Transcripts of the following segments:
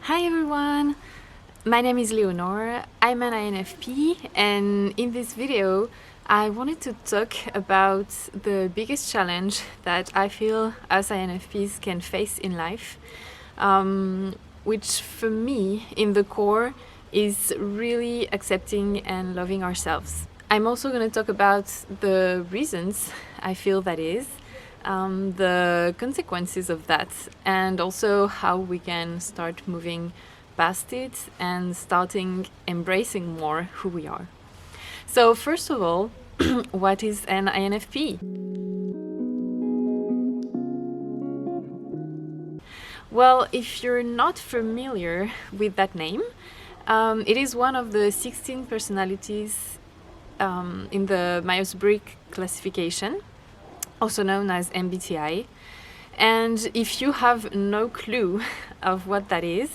Hi everyone! My name is Leonore, I'm an INFP, and in this video I wanted to talk about the biggest challenge that I feel us INFPs can face in life, which for me, in the core, is really accepting and loving ourselves. I'm also going to talk about the reasons I feel that is, the consequences of that, and also how we can start moving past it and starting embracing more who we are. So first of all, what is an INFP? Well, if you're not familiar with that name, it is one of the 16 personalities in the Myers-Briggs classification, also known as MBTI. And if you have no clue of what that is,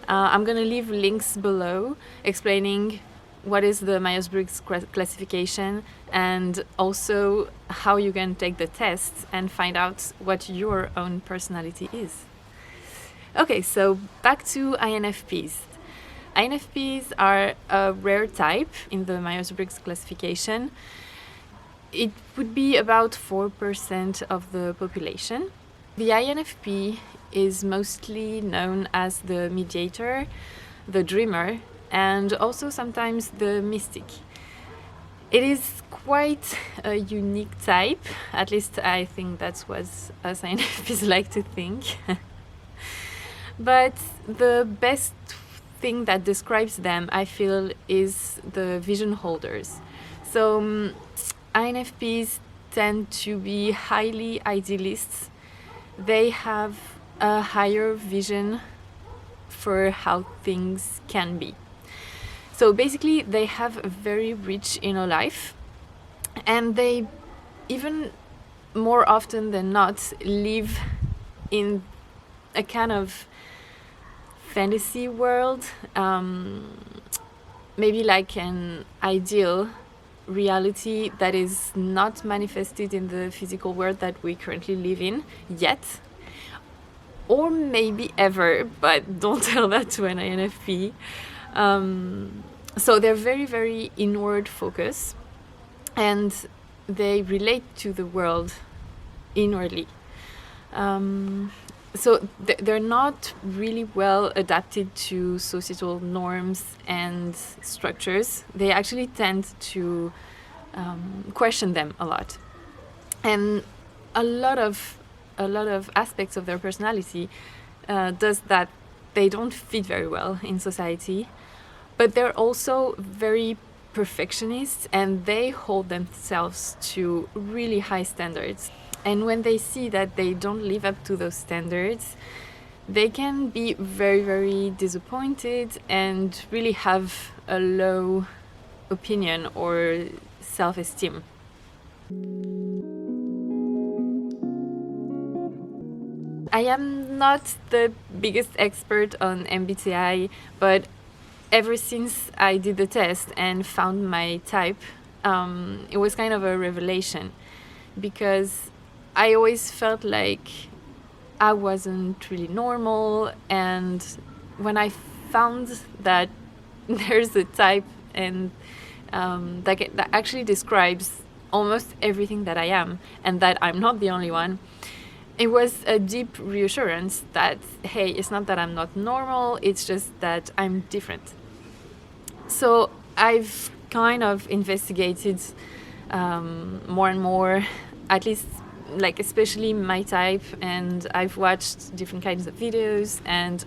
I'm going to leave links below explaining what is the Myers-Briggs classification and also how you can take the test and find out what your own personality is. Okay, so back to INFPs. INFPs are a rare type in the Myers-Briggs classification. It would be about 4% of the population. The INFP is mostly known as the mediator, the dreamer, and also sometimes the mystic. It is quite a unique type, at least I think that's what us INFPs like to think. But the best thing that describes them, I feel, is the vision holders. So INFPs tend to be highly idealists. They have a higher vision for how things can be. So basically, they have a very rich inner life, and they, even more often than not, live in a kind of fantasy world, maybe like an ideal reality that is not manifested in the physical world that we currently live in yet, or maybe ever, but don't tell that to an INFP. So they're very, very inward focused, and they relate to the world inwardly. So they're not really well adapted to societal norms and structures. They actually tend to question them a lot, and a lot of aspects of their personality does that they don't fit very well in society. But they're also very perfectionist, and they hold themselves to really high standards. And when they see that they don't live up to those standards, they can be very, very disappointed and really have a low opinion or self-esteem. I am not the biggest expert on MBTI, but ever since I did the test and found my type, it was kind of a revelation, because I always felt like I wasn't really normal, and when I found that there's a type and that actually describes almost everything that I am, and that I'm not the only one, it was a deep reassurance that, hey, it's not that I'm not normal, it's just that I'm different. So I've kind of investigated more and more, at least like especially my type, and I've watched different kinds of videos and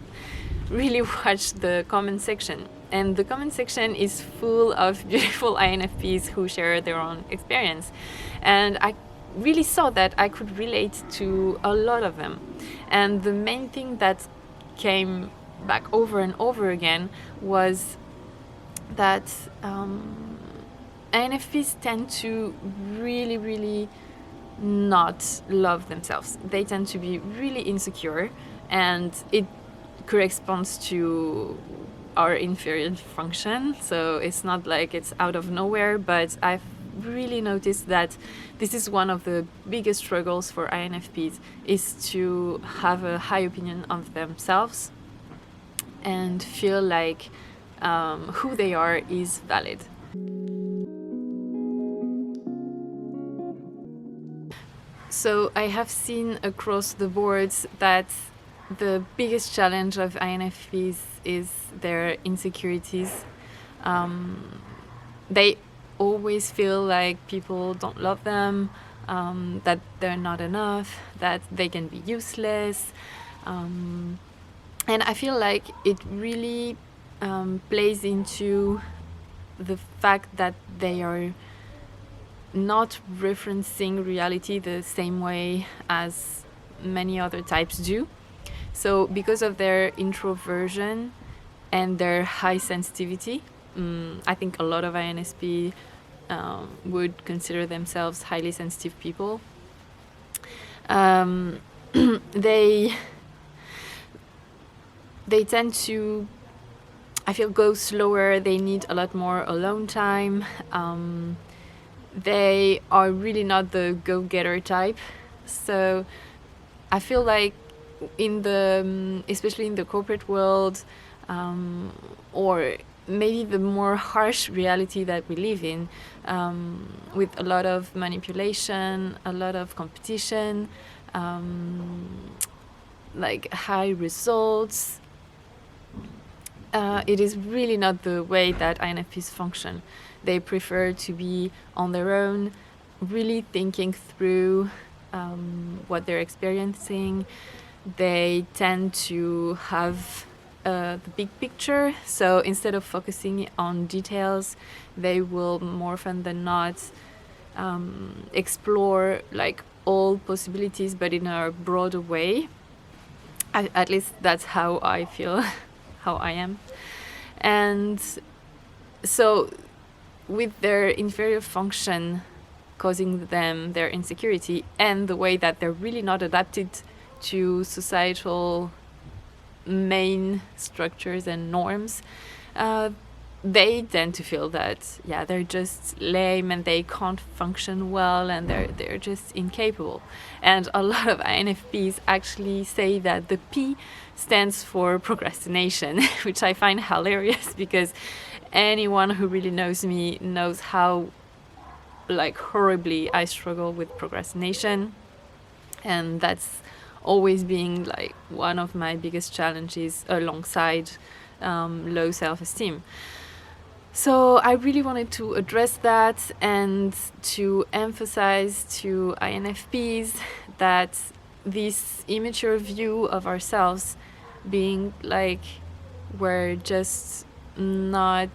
really watched the comment section. And the comment section is full of beautiful INFPs who share their own experience. And I really saw that I could relate to a lot of them. And the main thing that came back over and over again was that INFPs tend to really, really not love themselves. They tend to be really insecure, and it corresponds to our inferior function. So it's not like it's out of nowhere, but I've really noticed that this is one of the biggest struggles for INFPs, is to have a high opinion of themselves and feel like who they are is valid. So I have seen across the boards that the biggest challenge of INFPs is their insecurities. They always feel like people don't love them, that they're not enough, that they can be useless. And I feel like it really plays into the fact that they are not referencing reality the same way as many other types do. So because of their introversion and their high sensitivity, I think a lot of INFP would consider themselves highly sensitive people. They tend to, I feel, go slower. They need a lot more alone time. They are really not the go-getter type. So I feel like in the, especially in the corporate world, or maybe the more harsh reality that we live in, with a lot of manipulation, a lot of competition, like high results, it is really not the way that INFPs function. They prefer to be on their own, really thinking through what they're experiencing. They tend to have the big picture. So instead of focusing on details, they will more often than not explore like all possibilities, but in a broader way. At least that's how I feel, how I am. And so with their inferior function causing them their insecurity, and the way that they're really not adapted to societal main structures and norms, they tend to feel that they're just lame and they can't function well and they're just incapable. And a lot of INFPs actually say that the P stands for procrastination, which I find hilarious, because anyone who really knows me knows how like horribly I struggle with procrastination, and that's always being like one of my biggest challenges alongside low self-esteem. So I really wanted to address that and to emphasize to INFPs that this immature view of ourselves, being like we're just not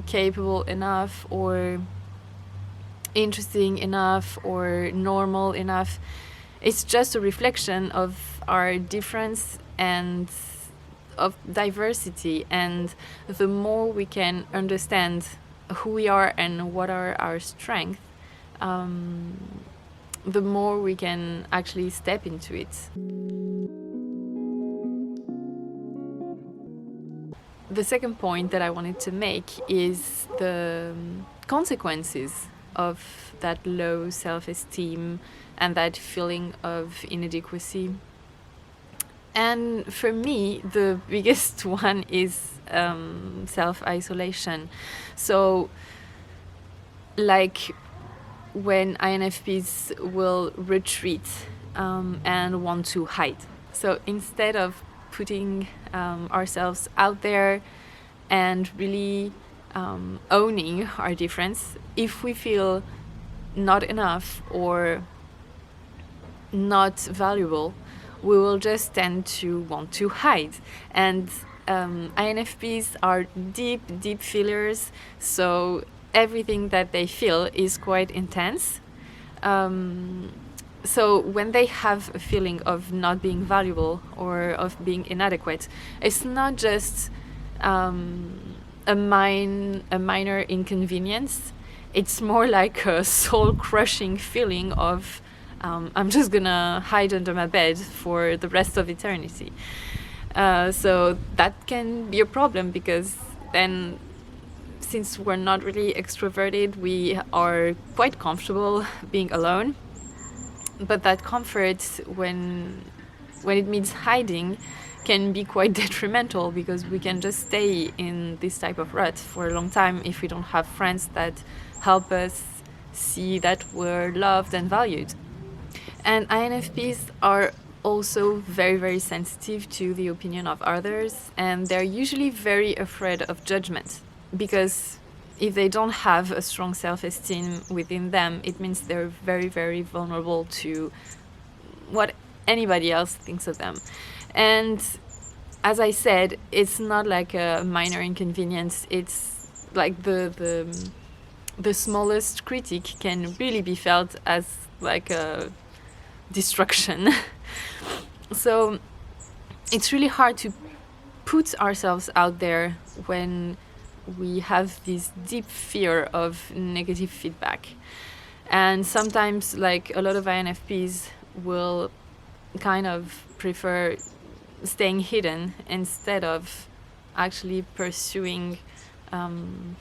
capable enough or interesting enough or normal enough, it's just a reflection of our difference and of diversity. And the more we can understand who we are and what are our strengths, the more we can actually step into it. The second point that I wanted to make is the consequences of that low self-esteem and that feeling of inadequacy. And for me, the biggest one is self-isolation. So, like when INFPs will retreat and want to hide. So instead of putting ourselves out there and really owning our difference, if we feel not enough or not valuable, we will just tend to want to hide. And INFPs are deep feelers, so everything that they feel is quite intense. So when they have a feeling of not being valuable or of being inadequate, it's not just a minor inconvenience. It's more like a soul-crushing feeling of I'm just gonna hide under my bed for the rest of eternity. So that can be a problem, because then since we're not really extroverted, we are quite comfortable being alone. But that comfort, when it means hiding, can be quite detrimental, because we can just stay in this type of rut for a long time if we don't have friends that help us see that we're loved and valued. And INFPs are also very, very sensitive to the opinion of others, and they're usually very afraid of judgment, because if they don't have a strong self-esteem within them, it means they're very, very vulnerable to what anybody else thinks of them. And as I said, it's not like a minor inconvenience. It's like the smallest critic can really be felt as like a destruction. So it's really hard to put ourselves out there when we have this deep fear of negative feedback. And sometimes, like, a lot of INFPs will kind of prefer staying hidden instead of actually pursuing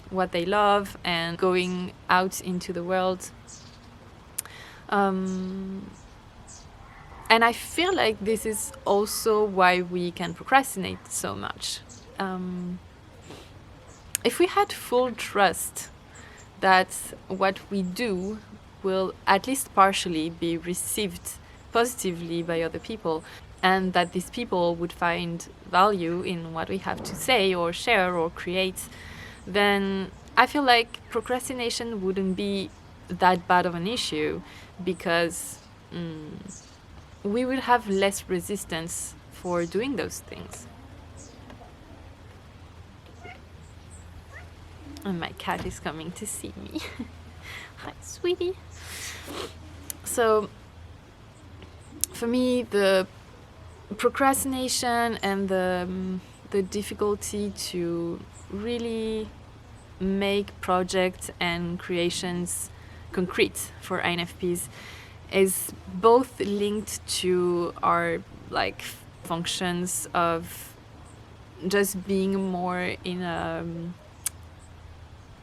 what they love and going out into the world. And I feel like this is also why we can procrastinate so much. If we had full trust that what we do will at least partially be received positively by other people, and that these people would find value in what we have to say or share or create, then I feel like procrastination wouldn't be that bad of an issue, because we will have less resistance for doing those things. And my cat is coming to see me. Hi, sweetie. So, for me, the procrastination and the difficulty to really make projects and creations concrete for INFPs is both linked to our like functions of just being more in a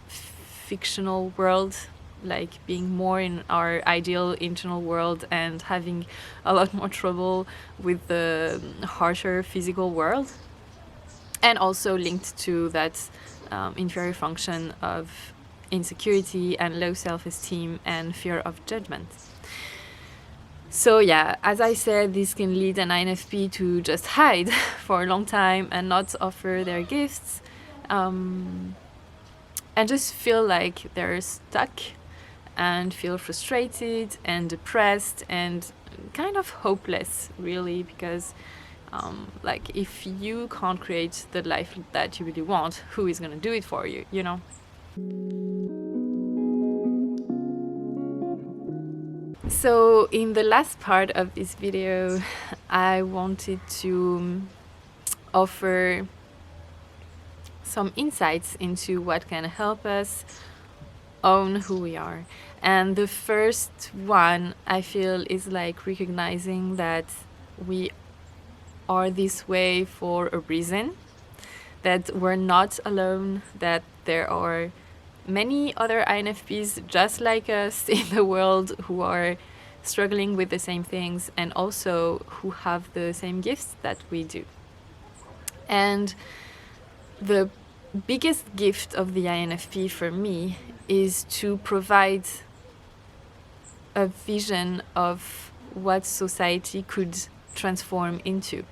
fictional world, like being more in our ideal internal world and having a lot more trouble with the harsher physical world, and also linked to that inferior function of insecurity and low self-esteem and fear of judgment. So yeah, as I said, this can lead an INFP to just hide for a long time and not offer their gifts, and just feel like they're stuck and feel frustrated and depressed and kind of hopeless, really, because like, if you can't create the life that you really want, who is going to do it for you, you know? So in the last part of this video, I wanted to offer some insights into what can help us own who we are. And the first one, I feel, is like recognizing that we are this way for a reason, that we're not alone, that there are many other INFPs just like us in the world who are struggling with the same things, and also who have the same gifts that we do. And the biggest gift of the INFP for me is to provide a vision of what society could transform into.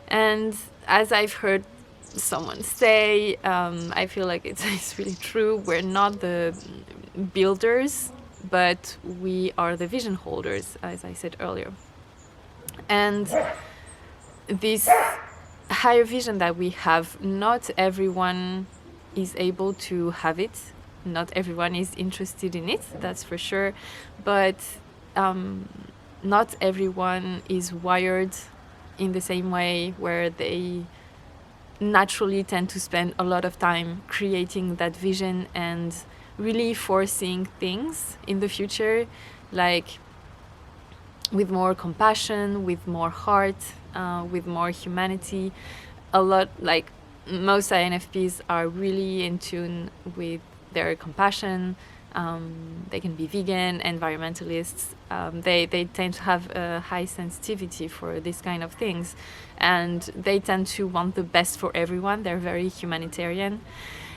And as I've heard someone say, I feel like it's really true. We're not the builders, but we are the vision holders, as I said earlier. And this higher vision that we have, not everyone is able to have it. Not everyone is interested in it, that's for sure. But not everyone is wired in the same way, where they naturally tend to spend a lot of time creating that vision and really foreseeing things in the future, like with more compassion, with more heart, with more humanity, a lot, like most INFPs are really in tune with their compassion. They can be vegan, environmentalists. They tend to have a high sensitivity for this kind of things, and they tend to want the best for everyone. They're very humanitarian.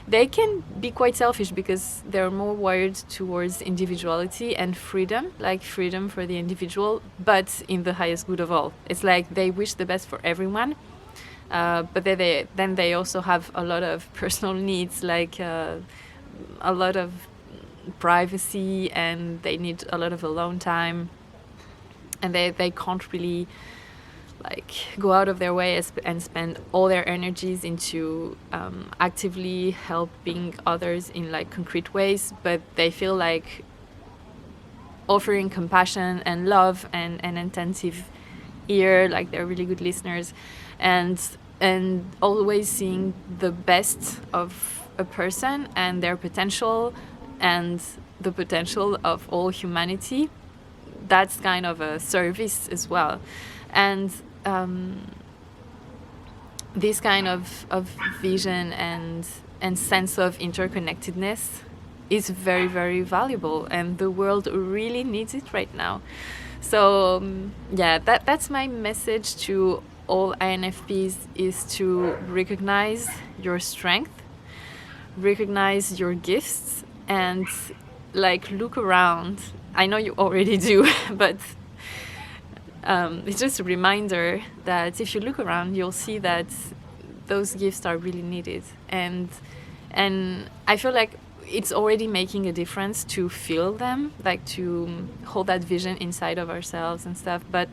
They can be quite selfish because they're more wired towards individuality and freedom, like freedom for the individual, but in the highest good of all. It's like they wish the best for everyone, but then they also have a lot of personal needs, like a lot of privacy, and they need a lot of alone time, and they can't really like go out of their way and spend all their energies into actively helping others in like concrete ways, but they feel like offering compassion and love and an attentive ear, like they're really good listeners, and always seeing the best of a person and their potential and the potential of all humanity. That's kind of a service as well. And this kind of vision and sense of interconnectedness is very, very valuable, and the world really needs it right now. So yeah, that's my message to all INFPs, is to recognize your strength, recognize your gifts, and like look around. I know you already do, but it's just a reminder that if you look around, you'll see that those gifts are really needed, and I feel like it's already making a difference to feel them, like to hold that vision inside of ourselves and stuff. But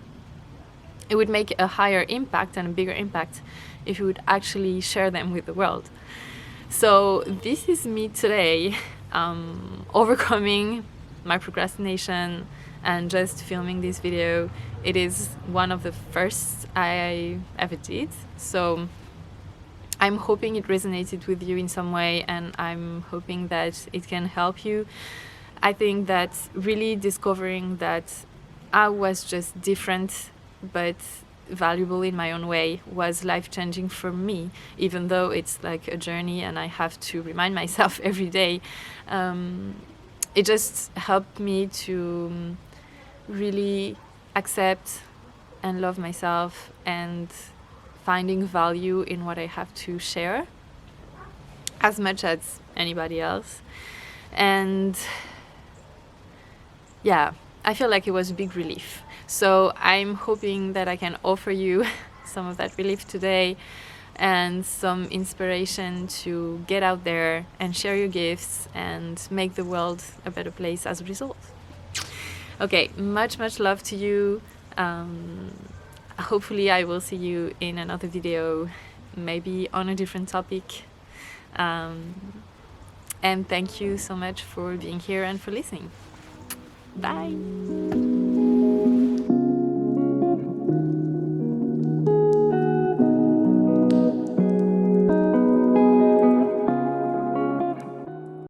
it would make a higher impact and a bigger impact if we would actually share them with the world. So this is me today, overcoming my procrastination and just filming this video. It is one of the first I ever did, so I'm hoping it resonated with you in some way, and I'm hoping that it can help you. I think that really discovering that I was just different but valuable in my own way was life-changing for me, even though it's like a journey and I have to remind myself every day. It just helped me to really accept and love myself, and finding value in what I have to share as much as anybody else. And yeah, I feel like it was a big relief. So I'm hoping that I can offer you some of that relief today and some inspiration to get out there and share your gifts and make the world a better place as a result. Okay, much love to you. Hopefully I will see you in another video, maybe on a different topic. And thank you so much for being here and for listening. Bye.